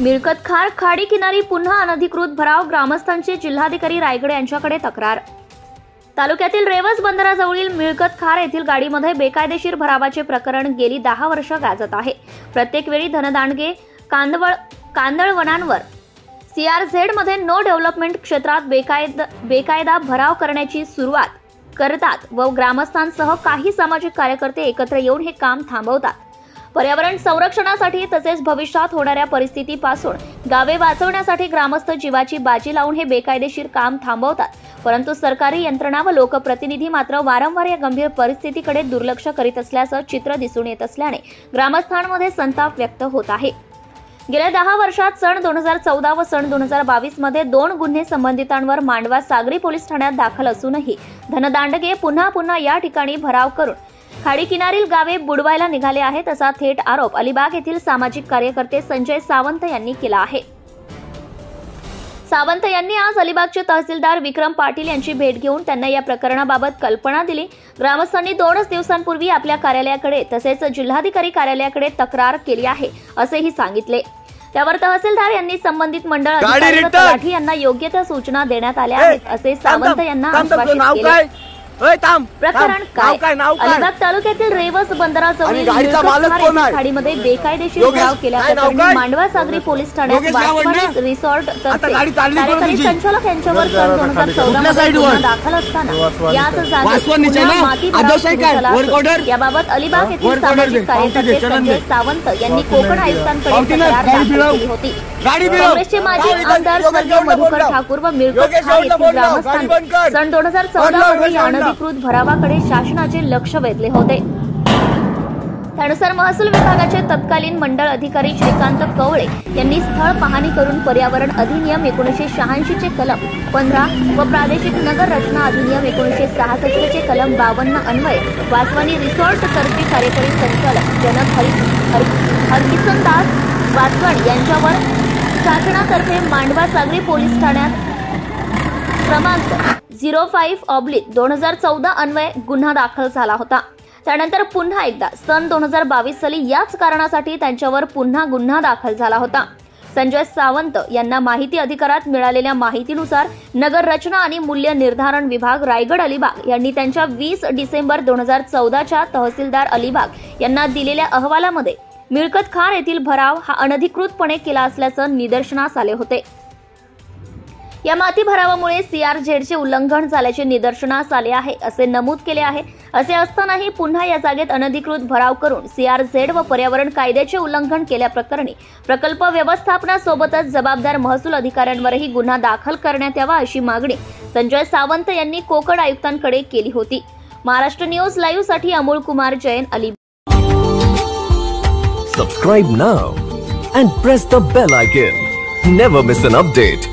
मिळकत खार खाडी किनारी पुन्हा अनधिकृत भराव, ग्रामस्थांची जिल्हाधिकारी रायगड यांच्याकडे तक्रार। तालुक्यातील रेवस बंदराजवळील मिळकत खार येथील गाडीमध्ये बेकायदेशीर भरावाचे प्रकरण गेली 10 वर्ष गाजत आहे। प्रत्येक वेळी धनदांडगे कांदळवनांवर CRZ मध्ये नो डेव्हलपमेंट क्षेत्रात बेकायदा भराव करण्याची सुरुवात करतात व ग्रामस्थांसह काही सामाजिक कार्यकर्ते एकत्र येऊन हे काम थांबवतात। पर्यावरण संरक्षणासाठी तसेच भविष्यात होणाऱ्या परिस्थितीपासून गावे वाचवण्यासाठी ग्रामस्थ जीवाची बाजी लावून हे बेकायदेशीर काम थांबवतात, परंतु सरकारी यंत्रणा व लोकप्रतिनिधी मात्र वारंवार या गंभीर परिस्थितीकडे दुर्लक्ष करीत असल्याचं चित्र दिसून येत असल्याने ग्रामस्थांमध्ये संताप व्यक्त होत आहे। गेल्या 10 वर्षात सन 2014 व सन 2022 मध्ये 2 गुन्हे संबंधितांवर मांडवा सागरी पोलीस ठाण्यात दाखल असूनही धनदांडगे पुन्हा या ठिकाणी भराव करून खाडीकिनारील गावे बुडवायला निघाले आहेत, असा थेट आरोप अलिबाग येथील सामाजिक कार्यकर्ते संजय सावंत यांनी केला आहे। सावंत यांनी आज अलिबागचे तहसीलदार विक्रम पाटील यांची भेट घेऊन त्यांना या प्रकरणाबाबत कल्पना दिली। ग्रामस्थांनी 2 दिवसांपूर्वी आपल्या कार्यालयाकडे तसेच जिल्हाधिकारी कार्यालयाकडे तक्रार केली आहे असेही सांगितले। त्यावर तहसीलदार यांनी संबंधित मंडळ अधिकारी व तलाठी यांना योग्य त्या सूचना देण्यात आल्या आहेत असे सावंत यांना आश्वासित केले। प्रकरण काय? अलिबाग तालुक्यातील रेवस बंदराजवळील खाडीमध्ये बेकायदेशीर भराव केल्याप्रकरणी मांडवा सागरी पोलीस ठाण्यात वासवानी रिसॉर्ट कार्यकारी संचालक यांच्यावर सन 2014 मध्ये गुन्हा दाखल असताना याच जागेत माती भराव याबाबत अलिबाग येथील सामाजिक कार्यकर्ते संजय सावंत यांनी कोकण आयुक्तांकडे तक्रार दाखल केली होती। काँग्रेसचे माजी आमदार स्वर्गीय मधुकर ठाकूर व मिळकत खार येथील ग्रामस्थांनी सन 2014 मध्ये अनधिकृत भरावाकडे शासनाचे लक्ष वेधले होते। त्यानुसार महसूल विभागाचे तत्कालीन मंडळ अधिकारी श्रीकांत कवळे यांनी स्थळ पाहणी करून पर्यावरण अधिनियम 1986 चे कलम 15 व प्रादेशिक नगर रचना अधिनियम 1966 चे कलम 52 अन्वये वासवानी रिसॉर्ट तर्फे कार्यकारी संचालक जनक हरकिसनदास वासवानी यांच्यावर शासनातर्फे मांडवा सागरी पोलीस ठाण्यात क्रमांक 05/2014 अन्वये गुन्हा दाखल झाला होता। त्यानंतर पुन्हा एकदा सन 2022 साली याच कारणासाठी त्यांच्यावर पुन्हा गुन्हा दाखल झाला होता। संजय सावंत यांना माहिती अधिकारात मिळालेल्या माहितीनुसार नगर रचना आणि मूल्य निर्धारण विभाग रायगड अलिबाग यांनी त्यांच्या 20 डिसेंबर 2014 च्या तहसीलदार अलिबाग यांना दिलेल्या अहवालामध्ये मिळकत खार येथील भराव हा अनधिकृतपणे केला असल्याचं निदर्शनास आले होते। या माती भरावामुळे CRZ चे उल्लंघन झाल्याचे निदर्शनास आले आहे असे नमूद केले आहे। असे असतानाही पुन्हा या जागेत अनधिकृत भराव करून CRZ व पर्यावरण कायद्याचे उल्लंघन केल्याप्रकरणी प्रकल्प व्यवस्थापनासोबतच जबाबदार महसूल अधिकाऱ्यांवरही गुन्हा दाखल करण्यात यावा अशी मागणी संजय सावंत यांनी कोकण आयुक्तांकडे केली होती। महाराष्ट्र न्यूज लाईव्ह साठी Amol Kumar Jain, Alibag. Subscribe now and press the bell icon. Never miss an update.